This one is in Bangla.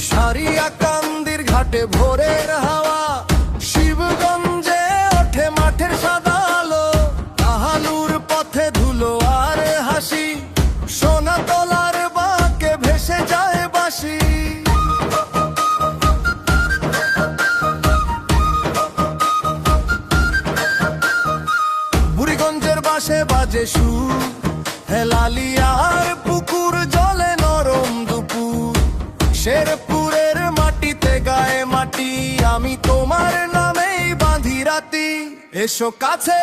সারিয়াকান্দির ঘাটে ভোরের হাওয়া, শিবগঞ্জে ওঠে মাঠের সাদা আলো, কাহালুর পথে ধুলো আর হাসি, সোনা তোলার বাঁকে ভেসে যায় বাঁশি। বুড়িগঞ্জের বাঁশে বাজে সুর, হেলালিয়ার পুকুর জলে নরম দুপুর, শেরপুরের মাটিতে গায়ে মাটি, আমি তোমার নামেই বাঁধি রাতি। এসো কাছে